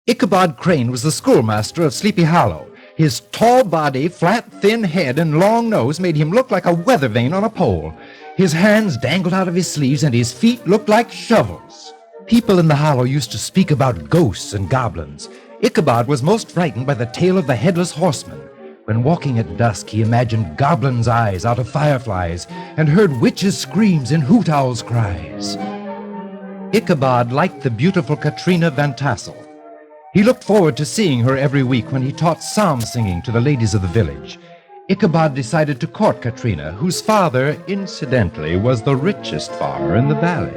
Ichabod Crane was the schoolmaster of Sleepy Hollow. His tall body, flat, thin head, and long nose made him look like a weather vane on a pole. His hands dangled out of his sleeves, and his feet looked like shovels. People in the hollow used to speak about ghosts and goblins. Ichabod was most frightened by the tale of the headless horseman. When walking at dusk, he imagined goblins' eyes out of fireflies and heard witches' screams and hoot owls' cries. Ichabod liked the beautiful Katrina Van Tassel. He looked forward to seeing her every week when he taught psalm singing to the ladies of the village. Ichabod decided to court Katrina, whose father, incidentally, was the richest farmer in the valley.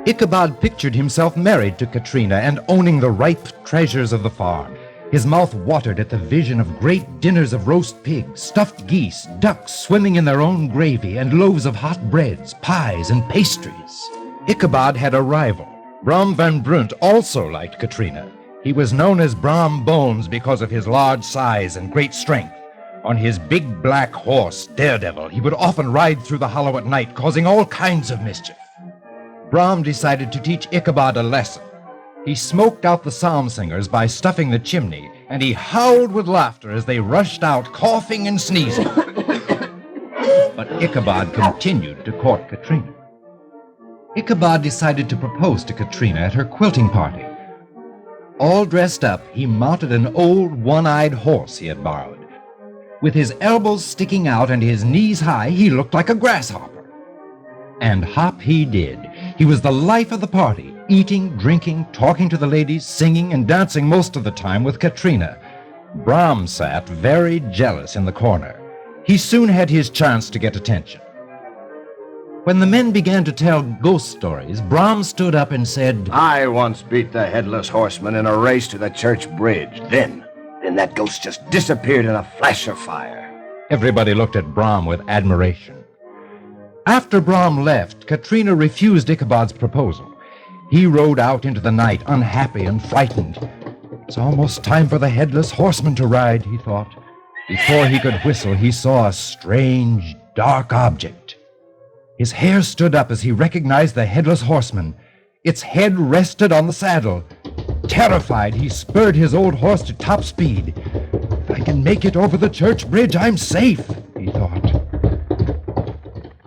Ichabod pictured himself married to Katrina and owning the ripe treasures of the farm. His mouth watered at the vision of great dinners of roast pig, stuffed geese, ducks swimming in their own gravy, and loaves of hot breads, pies, and pastries. Ichabod had a rival. Brom van Brunt also liked Katrina. He was known as Brom Bones because of his large size and great strength. On his big black horse, Daredevil, he would often ride through the hollow at night, causing all kinds of mischief. Brom decided to teach Ichabod a lesson. He smoked out the psalm singers by stuffing the chimney, and he howled with laughter as they rushed out, coughing and sneezing. But Ichabod continued to court Katrina. Ichabod decided to propose to Katrina at her quilting party. All dressed up, he mounted an old one-eyed horse he had borrowed. With his elbows sticking out and his knees high, he looked like a grasshopper. And hop he did. He was the life of the party, eating, drinking, talking to the ladies, singing, and dancing most of the time with Katrina. Brom sat very jealous in the corner. He soon had his chance to get attention. When the men began to tell ghost stories, Brom stood up and said, "I once beat the headless horseman in a race to the church bridge. Then that ghost just disappeared in a flash of fire." Everybody looked at Brom with admiration. After Brom left, Katrina refused Ichabod's proposal. He rode out into the night, unhappy and frightened. It's almost time for the headless horseman to ride, he thought. Before he could whistle, he saw a strange, dark object. His hair stood up as he recognized the headless horseman. Its head rested on the saddle. Terrified, he spurred his old horse to top speed. "If I can make it over the church bridge, I'm safe," he thought.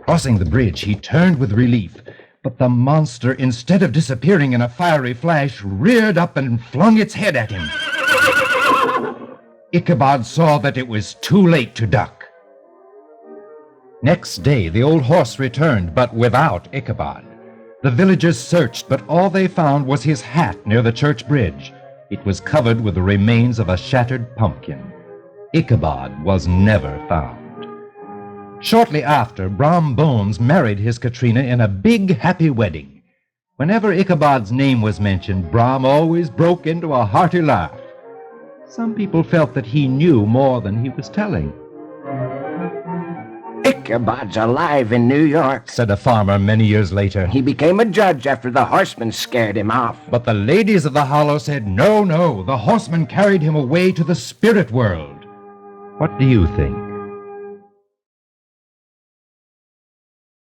Crossing the bridge, he turned with relief, but the monster, instead of disappearing in a fiery flash, reared up and flung its head at him. Ichabod saw that it was too late to duck. Next day, the old horse returned, but without Ichabod. The villagers searched, but all they found was his hat near the church bridge. It was covered with the remains of a shattered pumpkin. Ichabod was never found. Shortly after, Brom Bones married his Katrina in a big, happy wedding. Whenever Ichabod's name was mentioned, Brom always broke into a hearty laugh. Some people felt that he knew more than he was telling. "Ichabod's alive in New York," said a farmer many years later. "He became a judge after the horseman scared him off." But the ladies of the hollow said, no, the horseman carried him away to the spirit world. What do you think?